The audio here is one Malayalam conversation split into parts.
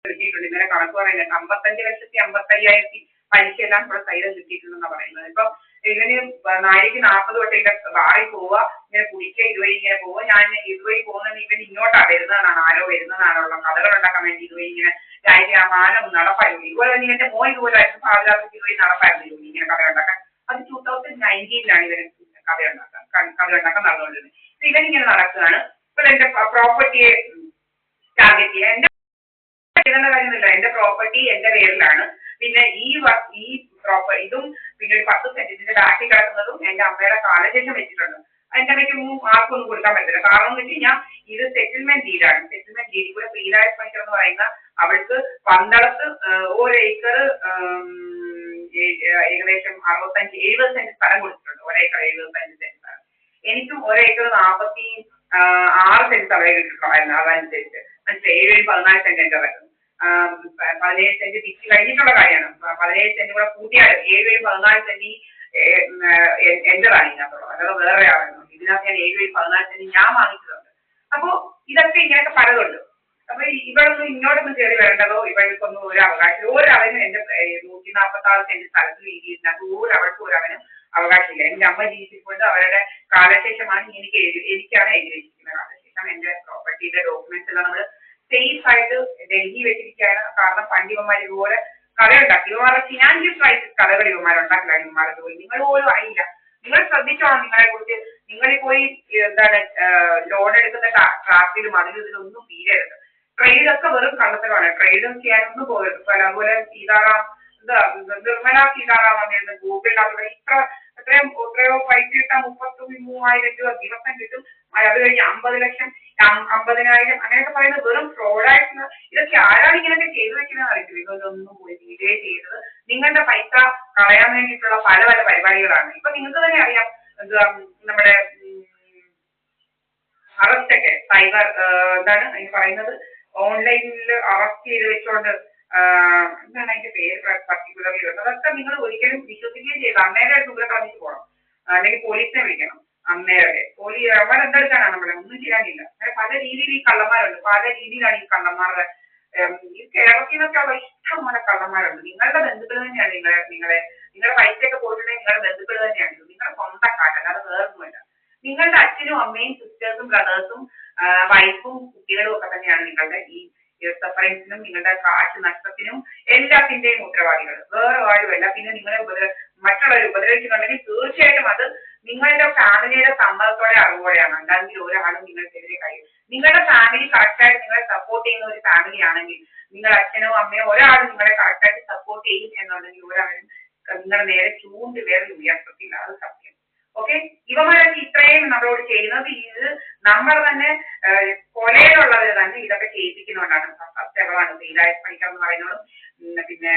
കിട്ടിയിട്ടുണ്ട്. ഇന്നലെ കണക്ക് പറയുന്നത് 55,50,000 പലിശയെല്ലാം കൂടെ സൈലം കിട്ടിയിട്ടുണ്ടെന്നാണ് പറയുന്നത്. ഇപ്പൊ ഇവന് നാഴിക്ക് 40 തൊട്ട് ഇതിന്റെ ബാറിൽ പോവുക, ഇങ്ങനെ കുടിക്കുക, ഇതുവഴി ഇങ്ങനെ പോവുക. ഞാൻ ഇതുവഴി പോകുന്നത് ഇവൻ ഇങ്ങോട്ടാ വരുന്നതെന്നാണ്, ആരോ വരുന്നതാണുള്ള കഥകൾ ഉണ്ടാക്കാൻ വേണ്ടി ഇതുവഴി ഇങ്ങനെ ആ മാനം നടപ്പായിരുന്നു. ഇതുപോലെ തന്നെ ഇവന്റെ മോൻ ഇതുപോലായിരുന്നു, പാതിരാത്രിക്ക് ഇതുവഴി നടപ്പായിരുന്നു ജോലി ഇങ്ങനെ കഥ ഉണ്ടാക്കാൻ. അത് 2019 ഇവൻ കഥ ഉണ്ടാക്കാൻ നടന്നുകൊണ്ടിരുന്നത്. ഇവൻ ഇങ്ങനെ നടക്കുകയാണ്. ഇപ്പോൾ എന്റെ പ്രോപ്പർട്ടിയെ ടാർഗറ്റ് ചെയ്യുക. എന്റെ കാര്യമൊന്നുമില്ല, എന്റെ പ്രോപ്പർട്ടി എന്റെ പേരിലാണ്. പിന്നെ ഈ പ്രോപ്പർട്ടി ഇതും പിന്നെ ഒരു 10 സെന്റിന്റെ ബാക്കി കിടക്കുന്നതും എന്റെ അമ്മയുടെ കാലശേഷം വെച്ചിട്ടുണ്ട്. എന്റെ അമ്മയ്ക്കൊന്നും ആർക്കും ഒന്നും കൊടുക്കാൻ പറ്റില്ല. കാരണം എന്ന് വെച്ച് കഴിഞ്ഞാൽ ഇത് സെറ്റിൽമെന്റ് ഡീഡാണ്. സെറ്റിൽമെന്റ് ഡീഡ് കൂടെ ശ്രീരാജ് പണിക്കർ എന്ന് പറയുന്ന അവൾക്ക് പന്തളത്ത് 1 ഏക്കർ ഏകദേശം 65-70 സെന്റ് സ്ഥലം കൊടുത്തിട്ടുണ്ട്. 1 ഏക്കർ 75 സെന്റ് സ്ഥലം. എനിക്കും 1 ഏക്കർ 46 സെന്റ് സ്ഥലമേ കിട്ടിയിട്ടുള്ളായിരുന്നു. അതനുസരിച്ച് മനസ്സിലായി. 7-14 സെന്റ് എന്റെ കിടക്കുന്നു. 17 സെന്റ് തിരിച്ചു കഴിഞ്ഞിട്ടുള്ള കാര്യമാണ്. 17 സെന്റ് കൂടെ കൂട്ടിയാൽ 7-14 സെന്റ് എന്റേതാണ് ഇതിനകത്തുള്ളത്, അല്ലാതെ വേറെ ആളുണ്ട്. ഇതിനകത്ത് ഞാൻ 7-14 സെന്റ് ഞാൻ വാങ്ങിച്ചിട്ടുണ്ട്. അപ്പൊ ഇതൊക്കെ ഇങ്ങനെയൊക്കെ പലതുണ്ട്. അപ്പൊ ഇവളൊന്നും ഇങ്ങോട്ടൊന്നും കയറി വരേണ്ടതോ ഇവൾക്കൊന്നും ഒരു അവകാശം ഒരവനും എന്റെ 146 സെന്റ് സ്ഥലത്ത് വീതിയിരുന്നത് ഒരവൾക്കും ഒരവനും അവകാശമില്ല. എന്റെ അമ്മ ജീവിച്ചിട്ടുണ്ട്. അവരുടെ കാലശേഷമാണ് എനിക്കാണ് എഴുതിയിരിക്കുന്ന കാലശേഷം. എന്റെ പ്രോപ്പർട്ടിയുടെ ഡോക്യുമെന്റ്സ് എല്ലാം നമ്മൾ സേഫ് ആയിട്ട് ഡൽഹി വെച്ചിരിക്കുകയാണ്. കാരണം പണ്ടിവന്മാർ ഇതുപോലെ കഥയുണ്ടാക്കി. ഇവന്മാരുടെ ഫിനാൻഷ്യൽ ക്രൈസിസ് കഥകൾ ഇവന്മാരുണ്ടാക്കില്ല. ഇവന്മാരുടെ പോയി നിങ്ങൾ പോലും അറിയില്ല. നിങ്ങൾ ശ്രദ്ധിച്ചോണം. നിങ്ങളെ കുറിച്ച് നിങ്ങളിൽ പോയി എന്താണ് ലോൺ എടുക്കുന്ന ട്രാഫിലും അതിലും ഇതിലൊന്നും വീഴരുത്. ട്രേഡൊക്കെ വെറും കള്ളത്തരമാണ്. ട്രേഡും ചെയ്യാനൊന്നും പോകരുത്. അതുപോലെ സീതാറാം നിർമ്മല സീതാറാം വന്നിരുന്നു ഗൂഗിളിനകത്ത് എത്രയോ പൈസ കിട്ടാൻ 33,000 രൂപ ദിവസം കിട്ടും. അത് കഴിഞ്ഞ് 50 ലക്ഷം 50,000 അങ്ങനെയൊക്കെ പറയുന്നത് വെറും ഫ്രോഡായിട്ടുള്ള. ഇതൊക്കെ ആരാണ് ഇങ്ങനെയൊക്കെ ചെയ്തു വെക്കുന്നത് അറിയത്തില്ല. ഇതൊന്നും പോയി തീരെ ചെയ്തത് നിങ്ങളുടെ പൈസ കളയാൻ വേണ്ടിയിട്ടുള്ള പല പല പരിപാടികളാണ്. ഇപ്പൊ നിങ്ങൾക്ക് തന്നെ അറിയാം എന്തുവാ നമ്മുടെ അറസ്റ്റ് ഒക്കെ സൈബർ എന്താണ് അതിന് പറയുന്നത്, ഓൺലൈനിൽ അറസ്റ്റ് ചെയ്ത് വെച്ചോണ്ട് എന്താണ് അതിന്റെ പേര് പർട്ടിക്കുലർലി വരുന്നത്. അതൊക്കെ നിങ്ങൾ ഒരിക്കലും വിശ്വസിക്കുകയും ചെയ്ത് അന്നേരം ദൂരെ കളഞ്ഞിട്ട് പോകണം. അല്ലെങ്കിൽ പോലീസിനെ വിളിക്കണം. അന്നേരമൊക്കെ അവരെന്തെടുക്കാനാണ് നമ്മളെ ഒന്നും ചെയ്യാനില്ല. അങ്ങനെ പല രീതിയിൽ ഈ കള്ളന്മാരുണ്ട്. പല രീതിയിലാണ് ഈ കള്ളന്മാരുടെ ഈ കേരളത്തിൽ നിന്നൊക്കെ ഇഷ്ടംപോലെ കള്ളന്മാരുണ്ട്. നിങ്ങളുടെ ബന്ധുക്കൾ തന്നെയാണ് നിങ്ങളുടെ പൈസയൊക്കെ പോയിട്ടുണ്ടെങ്കിൽ നിങ്ങളുടെ ബന്ധുക്കൾ തന്നെയാണ്. നിങ്ങളുടെ സ്വന്തം കാട്ടല്ല, അത് വേറൊന്നുമല്ല. നിങ്ങളുടെ അച്ഛനും അമ്മയും സിസ്റ്റേഴ്സും ബ്രദേഴ്സും വൈഫും കുട്ടികളും ഒക്കെ തന്നെയാണ് നിങ്ങളുടെ ഈ സഫറിങ്സിനും നിങ്ങളുടെ കാശ് നഷ്ടത്തിനും എല്ലാത്തിന്റെയും ഉത്തരവാദികൾ. വേറെ ആരുമല്ല. പിന്നെ നിങ്ങളെ മറ്റുള്ളവർ ഉപദ്രവിച്ചിട്ടുണ്ടെങ്കിൽ തീർച്ചയായിട്ടും അത് നിങ്ങളുടെ ഫാമിലിയുടെ സമ്മതത്തോടെ അറിവോടെയാണ്. അല്ലെങ്കിൽ ഒരാളും നിങ്ങൾക്കെതിരെ കഴിയും. നിങ്ങളുടെ ഫാമിലി കറക്റ്റായിട്ട് നിങ്ങളെ സപ്പോർട്ട് ചെയ്യുന്ന ഒരു ഫാമിലി ആണെങ്കിൽ, നിങ്ങളുടെ അച്ഛനോ അമ്മയോ ഒരാളും നിങ്ങളെ കറക്റ്റായിട്ട് സപ്പോർട്ട് ചെയ്യും എന്നുണ്ടെങ്കിൽ ഒരാളും നിങ്ങളുടെ നേരെ ചൂണ്ടി വേറെ ഉയർത്തത്തില്ല. അത് സത്യം. ഓക്കെ, ഇവന്മാരൊക്കെ ഇത്രയും നമ്മളോട് ചെയ്യുന്നത് ഇത് നമ്മൾ തന്നെ കൊലയിലുള്ളവർ തന്നെ ഇതൊക്കെ ചെയ്യിപ്പിക്കുന്നതുകൊണ്ടാണ്. സത്യങ്ങളാണ്. ശ്രീരാജ് പണിക്കർ എന്ന് പറയുന്നതും പിന്നെ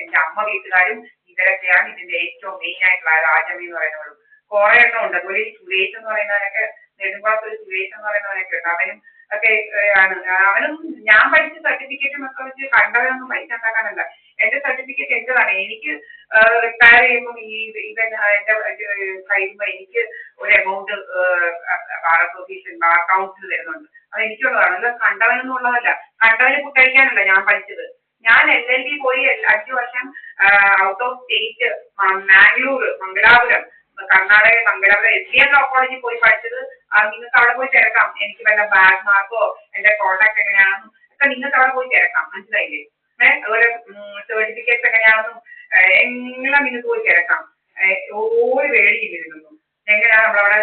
എന്റെ അമ്മ വീട്ടുകാരും ഇവരൊക്കെയാണ് ഇതിന്റെ ഏറ്റവും മെയിൻ ആയിട്ടുള്ള രാജമി എന്ന് പറയുന്നതും. കുറെ എണ്ണം ഉണ്ട്. അതുപോലെ ഈ സുരേഷ് എന്ന് പറയുന്നവനൊക്കെ, നെടുമ്പാത്ത ഒരു സുരേഷ് എന്ന് പറയുന്നവനൊക്കെ ഉണ്ട്. അവനും ഒക്കെ ആണ്. അവനും ഞാൻ പഠിച്ച സർട്ടിഫിക്കറ്റും ഒക്കെ വെച്ച് കണ്ടവരൊന്നും പൈസ ഉണ്ടാക്കാനല്ല. എന്റെ സർട്ടിഫിക്കറ്റ് എന്റേതാണ്. എനിക്ക് റിട്ടയർ ചെയ്യുമ്പോൾ ഇവൻ എന്റെ കഴിയുമ്പോൾ എനിക്ക് ഒരു amount bar association bar council തരുന്നുണ്ട്. അത് എനിക്കുള്ളതാണ്. അല്ല കണ്ടവനൊന്നും ഉള്ളതല്ല. കണ്ടവന് കുട്ടഴിക്കാനല്ല ഞാൻ പഠിച്ചത്. ഞാൻ LLB പോയി 5 വർഷം out of state Mangalapuram Karnataka Mangalapuram SBN law കോളേജിൽ പോയി പഠിച്ചത്. നിങ്ങൾക്ക് അവിടെ പോയി തിരക്കാം. എനിക്ക് വല്ല ബാക്ക് മാർക്കോ എന്റെ കോണ്ടാക്ട് എങ്ങനെയാണെന്നും ഒക്കെ നിങ്ങൾക്ക് അവിടെ പോയി തിരക്കാം. മനസ്സിലായില്ലേ? അതുപോലെ സർട്ടിഫിക്കറ്റ്സ് എങ്ങനെയാണെന്നും എല്ലാം നിങ്ങൾക്ക് പോയി തിരക്കാം. ഒരു പേടിയില്ലിരുന്നു. എങ്ങനെയാണ് നമ്മളവിടെ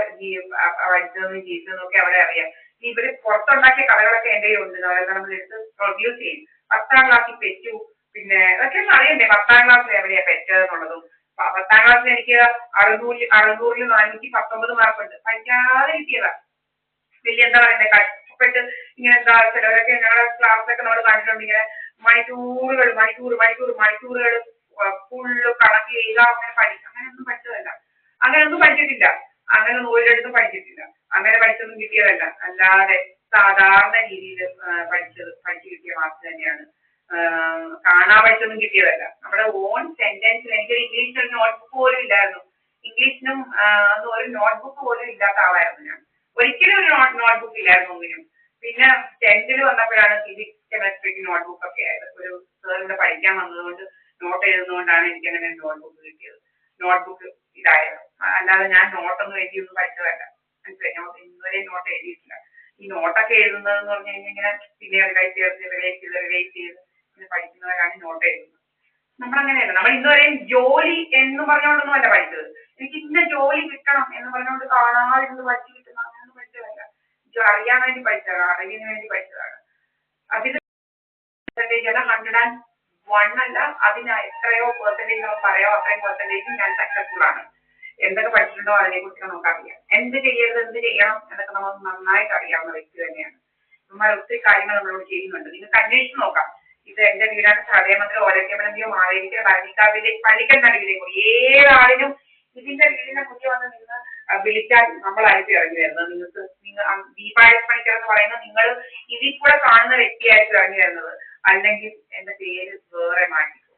പഠിച്ചതെന്നും ജീവിച്ചതെന്നും ഒക്കെ അവിടെ അറിയാം. ഇവര് പുറത്തുണ്ടാക്കിയ കഥകളൊക്കെ എൻ്റെ ഉണ്ട്. അതെല്ലാം നമ്മൾ എടുത്ത് പ്രൊഡ്യൂസ് ചെയ്യും. 10ാം ക്ലാസ്സിൽ പെറ്റു. പിന്നെ അതൊക്കെ അറിയണ്ടേ 10ാം ക്ലാസ്സിൽ എവിടെയാ പെറ്റതെന്നുള്ളതും. 10ാം ക്ലാസ്സിൽ എനിക്ക് 600-ൽ 419 മാർക്കുണ്ട്. പഠിക്കാതെ കിട്ടിയതാ. വലിയ എന്താ പറയുന്നത്, കഷ്ടപ്പെട്ട് ഇങ്ങനെ എന്താ ചിലവരൊക്കെ ഞങ്ങളുടെ ക്ലാസ്സിലൊക്കെ നമ്മൾ കണ്ടിട്ടുണ്ട്. ഇങ്ങനെ മണിക്കൂറുകൾ ഫുള്ള് കണക്ക് ചെയ്യുക, അങ്ങനെ പഠിക്കുക. അങ്ങനെയൊന്നും പഠിച്ചതല്ല. അങ്ങനെയൊന്നും പഠിച്ചിട്ടില്ല. അങ്ങനെ ഒരിടത്തും പഠിച്ചിട്ടില്ല. അങ്ങനെ പഠിച്ചൊന്നും കിട്ടിയതല്ല. അല്ലാതെ സാധാരണ രീതിയിൽ പഠിച്ചു കിട്ടിയ മാർക്ക് തന്നെയാണ്. കാണാൻ പഠിച്ചൊന്നും കിട്ടിയതല്ല. നമ്മുടെ ഓൺ സെന്റൻസിൽ എനിക്കൊരു ഇംഗ്ലീഷിൽ നോട്ട്ബുക്ക് പോലും ഇല്ലായിരുന്നു. ഇംഗ്ലീഷിനും ഒരു നോട്ട്ബുക്ക് പോലും ഇല്ലാത്ത ആളായിരുന്നു ഞാൻ. ഒരിക്കലും ഒരു നോട്ട്ബുക്ക് ഇല്ലായിരുന്നു ഒന്നിനും. പിന്നെ 10th വന്നപ്പോഴാണ് ഫിസിക്സ് കെമിസ്ട്രിക്ക് ഈ നോട്ട്ബുക്ക് ഒക്കെ ആയത്. ഒരു സാർ ഇവിടെ പഠിക്കാൻ വന്നതുകൊണ്ട് നോട്ട് എഴുതുന്നതുകൊണ്ടാണ് എനിക്ക് അങ്ങനെ നോട്ട്ബുക്ക് കിട്ടിയത്. നോട്ട്ബുക്ക് ഇതായത്, അല്ലാതെ ഞാൻ നോട്ടൊന്നും എഴുതിയൊന്നും പഠിച്ചതല്ല. മനസ്സിലായി, ഞാൻ ഇന്നുവരെ നോട്ട് എഴുതിയിട്ടില്ല. ഈ നോട്ടൊക്കെ എഴുതുന്നതെന്ന് പറഞ്ഞു കഴിഞ്ഞാൽ ഇങ്ങനെ പിന്നെ റിവൈസ് ചെയ്ത് ഇങ്ങനെ പഠിക്കുന്നവരാണ് നോട്ട് എഴുതുന്നത്. നമ്മളങ്ങനെയല്ല, നമ്മൾ ഇന്നുവരെയും ജോലി എന്ന് പറഞ്ഞുകൊണ്ടൊന്നും അല്ല പഠിച്ചത്. എനിക്ക് ഇന്ന ജോലി കിട്ടണം എന്ന് പറഞ്ഞുകൊണ്ട് കാണാതിരുന്ന് പഠിച്ചു കിട്ടുന്ന അങ്ങനെയൊന്നും പഠിച്ചതല്ല. അറിയാൻ വേണ്ടി പഠിച്ചതാണ്, അറിവിന് വേണ്ടി പഠിച്ചതാണ്. അതിൽ പെർസെൻറ്റേജ് അല്ല, 101 അല്ല, അതിന് എത്രയോ പെർസെൻറ്റേജ് നമുക്ക് പറയാം, അത്രയും പെർസെൻറ്റേജ് ഞാൻ സക്സസ്ഫുൾ ആണ്. എന്തൊക്കെ പഠിച്ചിട്ടുണ്ടോ അതിനെ കുറിച്ച് നമുക്കറിയാം. എന്ത് ചെയ്യരുത്, എന്ത് ചെയ്യണം എന്നൊക്കെ നമുക്ക് നന്നായിട്ട് അറിയാവുന്ന വ്യക്തി തന്നെയാണ്. നമ്മൾ ഒത്തിരി കാര്യങ്ങൾ നമ്മളോട് ചെയ്യുന്നുണ്ട്. നിങ്ങൾക്ക് അന്വേഷിച്ച് നോക്കാം. ഇത് എന്റെ വീടാണ്, ചതയമംഗലം ഓലക്കമ്പലത്തിയോ മാവേലിക്കര ഭരണിക്കാവിലെ പള്ളിക്കൽ നടുവിലെ കൂടി ഏതാളിനും ഇതിന്റെ വീടിന്റെ മുന്നിൽ വന്ന് നിന്ന് വിളിച്ചാൽ നമ്മളായിട്ട് ഇറങ്ങി വരുന്നത്. നിങ്ങൾക്ക് ദീപായസ് പണിക്കർ എന്ന് പറയുന്ന നിങ്ങൾ ഇതിൽ കൂടെ കാണുന്ന വ്യക്തിയായിട്ട് ഇറങ്ങി വരുന്നത്. അല്ലെങ്കിൽ എന്റെ പേര് വേറെ മാറ്റിക്കോ.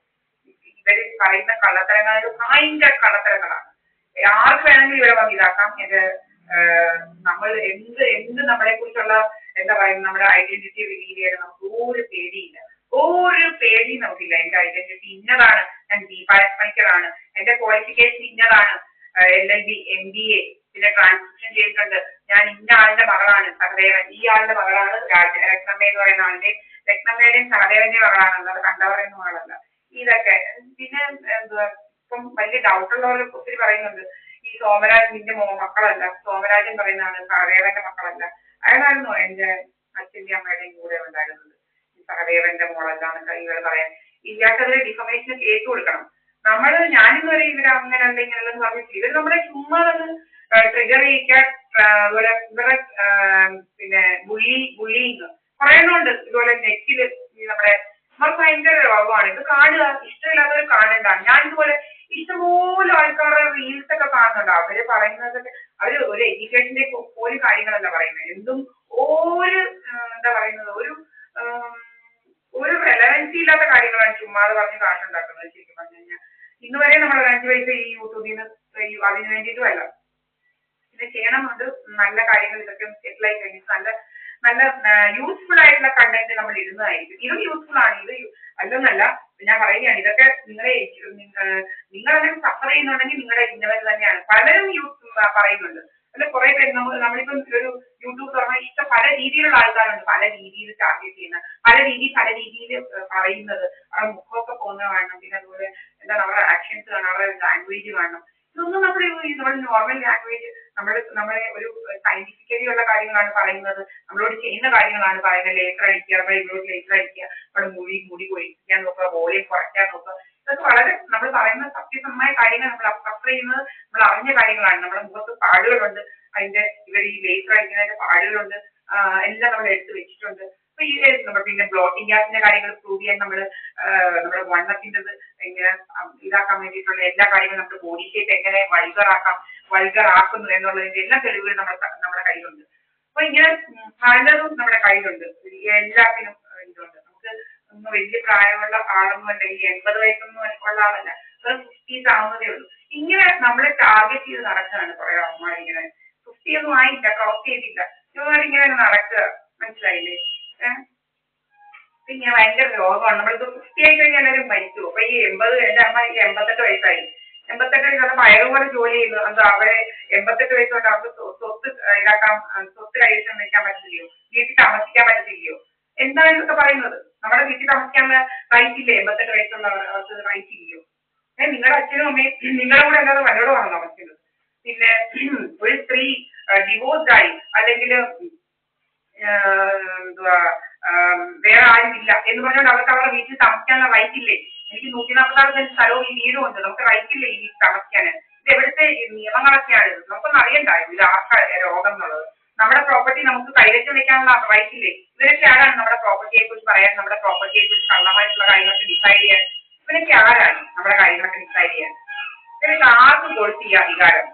ഇവര് പറയുന്ന കള്ളത്തരങ്ങൾ ഭയങ്കര കള്ളത്തരങ്ങളാണ്. ആർക്ക് വേണമെങ്കിലും ഇവിടെ വന്ന് ഇതാക്കാം. നമ്മൾ എന്ത് നമ്മളെ കുറിച്ചുള്ള എന്താ പറയുക, നമ്മുടെ ഐഡന്റിറ്റി റിവീൽ ചെയ്യാൻ നമുക്ക് ഒരു പേടിയില്ല. ഒരു പേടി നമുക്കില്ല. എന്റെ ഐഡന്റിറ്റി ഇന്നതാണ്, ഞാൻ ദീപായസ് പണിക്കറാണ്, എന്റെ ക്വാളിഫിക്കേഷൻ ഇന്നതാണ്, LLB MBA, പിന്നെ ട്രാൻസ്ക്രിപ്ഷൻ ചെയ്തിട്ടുണ്ട്, ഞാൻ ഇന്ന ആളുടെ മകളാണ് സഹദേവൻ, ഈ ആളുടെ മകളാണ് രത്നമ്മ എന്ന് പറയുന്ന ആളുടെ, രത്നമ്മയുടെയും സഹദേവന്റെയും മകളാണ്, അല്ലാതെ കണ്ടവരെന്ന മകളല്ല. ഇതൊക്കെ പിന്നെ എന്തുവാ, ഇപ്പം വലിയ ഡൗട്ടുള്ളവർ ഒത്തിരി പറയുന്നുണ്ട്, ഈ സോമരാജൻ നിന്റെ മക്കളല്ല, സോമരാജൻ പറയുന്നതാണ് സഹദേവന്റെ മക്കളല്ല. അയാളായിരുന്നു എന്റെ അച്ഛന്റെ അമ്മയുടെയും കൂടെ ഉണ്ടായിരുന്നത്. സഹദേവന്റെ മോളല്ലാന്നൊക്കെ ഇവർ പറയാൻ. ഇയാൾക്കതിൽ ഡിഫമേഷന് കേസ് കൊടുക്കണം. ഞാനിതുവരെ ഇവര് അങ്ങനെ ഇങ്ങനെയെന്ന് പറഞ്ഞിട്ട് ഇവർ നമ്മളെ ചുമ്മാ ട്രിഗർ ചെയ്യിക്കാൻ, അതുപോലെ ഇവരെ പിന്നെ ബുള്ളിങ് പറയുന്നുണ്ട്. ഇതുപോലെ നെറ്റില് നമ്മുടെ അവർക്ക് ഭയങ്കര രോഗമാണ്. ഇത് കാണുക, ഇഷ്ടമില്ലാത്തവർ കാണണ്ട. ഞാൻ ഇതുപോലെ ഇഷ്ടംപോലെ ആൾക്കാരുടെ റീൽസ് ഒക്കെ കാണുന്നുണ്ട്. അവര് പറയുന്നതൊക്കെ അവര് ഒരു എഡ്യൂക്കേഷന്റെ പോലും കാര്യങ്ങളല്ല പറയുന്നത്. എന്തും ഒരു എന്താ പറയുന്നത്, ഒരു റെലവൻസി ഇല്ലാത്ത കാര്യങ്ങളാണ് ചുമ്മാതെ പറഞ്ഞ് കാശുണ്ടാക്കുന്നത്. ശരിക്കും പറഞ്ഞു കഴിഞ്ഞാൽ ഇന്ന് വരെ നമ്മൾ 5 പൈസ ഈ യൂട്യൂബിൽ നിന്ന് അതിന് വേണ്ടിയിട്ടും അല്ല, ഇത് ചെയ്യണമുണ്ട്. നല്ല കാര്യങ്ങൾ ഇതൊക്കെ സെറ്റിൽ ആയി കഴിഞ്ഞിട്ട് നല്ല നല്ല യൂസ്ഫുൾ ആയിട്ടുള്ള കണ്ടന്റ് നമ്മൾ ഇടുന്നതായിരിക്കും. ഇതും യൂസ്ഫുൾ ആണ്, ഇത് അല്ലെന്നല്ല ഞാൻ പറയുകയാണ്. ഇതൊക്കെ നിങ്ങളങ്ങനെ സഫർ ചെയ്യുന്നുണ്ടെങ്കിൽ നിങ്ങളുടെ ഇന്നവർ തന്നെയാണ്. പലരും പറയുന്നുണ്ട്. അല്ല കുറെ പേര് നമ്മളിപ്പം ഒരു യൂട്യൂബ് തുറന്നാൽ ഇഷ്ടം പല രീതിയിലുള്ള ആൾക്കാരുണ്ട്, പല രീതിയിൽ ടാർഗറ്റ് ചെയ്യുന്ന, പല രീതിയിൽ പറയുന്നത്. അവരുടെ മുഖമൊക്കെ പോകുന്ന കാണണം, പിന്നെ അതുപോലെ എന്താണ് അവരുടെ ആക്ഷൻസ് കാണണം, അവരുടെ ലാംഗ്വേജ് കാണണം. ഇതൊന്നും നമ്മുടെ നോർമൽ ലാംഗ്വേജ് നമ്മളെ ഒരു സയന്റിഫിക്കലി ഉള്ള കാര്യങ്ങളാണ് പറയുന്നത്, നമ്മളോട് ചെയ്യുന്ന കാര്യങ്ങളാണ് പറയുന്നത്. ലേസർ അടിക്കുക, നമ്മുടെ ഇവരോട് ലേസർ അടിക്കുക, നമ്മുടെ മുടി പൊഴിക്കാൻ നോക്കുക, വോളിയം കുറയ്ക്കാൻ നോക്കുക. ഇതൊക്കെ വളരെ നമ്മൾ പറയുന്ന സത്യസന്ധമായ കാര്യങ്ങൾ. നമ്മൾ സഫർ ചെയ്യുന്നത് നമ്മൾ അറിഞ്ഞ കാര്യങ്ങളാണ്. നമ്മുടെ മുഖത്ത് പാടുകളുണ്ട്, അതിന്റെ ഇവർ ഈ ലേസർ അടിക്കുന്നതിന്റെ പാടുകളുണ്ട്, എല്ലാം നമ്മൾ എടുത്ത് വെച്ചിട്ടുണ്ട്. അപ്പൊ ഈ പിന്നെ ബ്ലോട്ടിംഗ് ഗ്യാസിന്റെ കാര്യങ്ങൾ പ്രൂവ് ചെയ്യാൻ നമ്മുടെ വണ്ണത്തിൻ്റെത് എങ്ങനെ ഇതാക്കാൻ വേണ്ടിയിട്ടുള്ള എല്ലാ കാര്യങ്ങളും, നമ്മുടെ ബോഡി ഷേപ്പ് എങ്ങനെ വൾഗറാക്കുന്നു എന്നുള്ളതിന്റെ എല്ലാ തെളിവുകളും നമ്മുടെ കയ്യിലുണ്ട്. അപ്പൊ ഇങ്ങനെ പലതും നമ്മുടെ കയ്യിലുണ്ട്. എല്ലാത്തിനും ഇതുണ്ട്. നമുക്ക് വലിയ പ്രായമുള്ള ആളൊന്നും അല്ല, ഈ 80 വയസ്സൊന്നും ഉള്ള ആളല്ല, 50s ആവുന്നതേ ഉള്ളൂ. ഇങ്ങനെ നമ്മളെ ടാർഗറ്റ് ചെയ്ത് നടക്കുകയാണ് കുറെ അമ്മമാർ. ഇങ്ങനെ 50 ഒന്നും ആയില്ല, ക്രോസ് ചെയ്തില്ല, ഇങ്ങനെ നടക്കുക. മനസ്സിലായില്ലേ? പിന്നെ ഭയങ്കര രോഗമാണ്. നമ്മളിത് 50 ആയി കഴിഞ്ഞാൽ എല്ലാവരും മരിച്ചു. അപ്പൊ ഈ 80, എന്റെ അമ്മയ്ക്ക് 88 വയസ്സായി. 88 വയസ്സ് പയറുപോലെ ജോലി ചെയ്യുന്നു. എന്താ അവരെ 88 വയസ്സ് കൊണ്ട് അവർക്ക് സ്വത്ത് കൈവശം വയ്ക്കാൻ പറ്റില്ലയോ, വീട്ടിൽ താമസിക്കാൻ പറ്റത്തില്ലയോ, എന്താണ് ഇതൊക്കെ പറയുന്നത്? നമ്മുടെ വീട്ടിൽ താമസിക്കാനുള്ള റൈറ്റ് ഇല്ലേ? 88 വയസ്സുള്ളവർക്ക് റൈറ്റ് ഇല്ലയോ? നിങ്ങളുടെ അച്ഛനും അമ്മയും നിങ്ങളുടെ കൂടെ അല്ലാതെ വല്ലതോടാണോ താമസിക്കുന്നത്? പിന്നെ ഒരു സ്ത്രീ ഡിവോഴ്സ്ഡ് ആയി, അല്ലെങ്കിൽ എന്തുവാ വേറെ ആരും ഇല്ല എന്ന് പറഞ്ഞുകൊണ്ട് അവർക്ക് അവരുടെ വീട്ടിൽ താമസിക്കാനുള്ള റൈറ്റ് ഇല്ലേ? എനിക്ക് 146 സെന്റ് സ്ഥലവും ഈ വീടും ഉണ്ട്, നമുക്ക് റൈറ്റ് ഇല്ലേ ഈ വീട്ടിൽ താമസിക്കാൻ? ഇത് എവിടുത്തെ നിയമങ്ങളൊക്കെയാണ്? നമുക്കൊന്നും അറിയണ്ടായോ ഇത് ആർക്കാ രോഗം എന്നുള്ളത്? നമ്മുടെ പ്രോപ്പർട്ടി നമുക്ക് കൈവശം വെക്കാനുള്ള റൈറ്റ് ഇല്ലേ? ഇവരൊക്കെ ആരാണ് നമ്മുടെ പ്രോപ്പർട്ടിയെ കുറിച്ച് പറയാൻ, നമ്മുടെ പ്രോപ്പർട്ടിയെ കുറിച്ച് കള്ളമായിട്ടുള്ള കാര്യങ്ങളൊക്കെ ഡിസൈഡ് ചെയ്യാൻ? ഇവരൊക്കെ ആരാണ് നമ്മുടെ കാര്യങ്ങളൊക്കെ ഡിസൈഡ് ചെയ്യാൻ? ഇവരൊക്കെ ആർക്കും കൊടുത്ത് ഈ അധികാരം?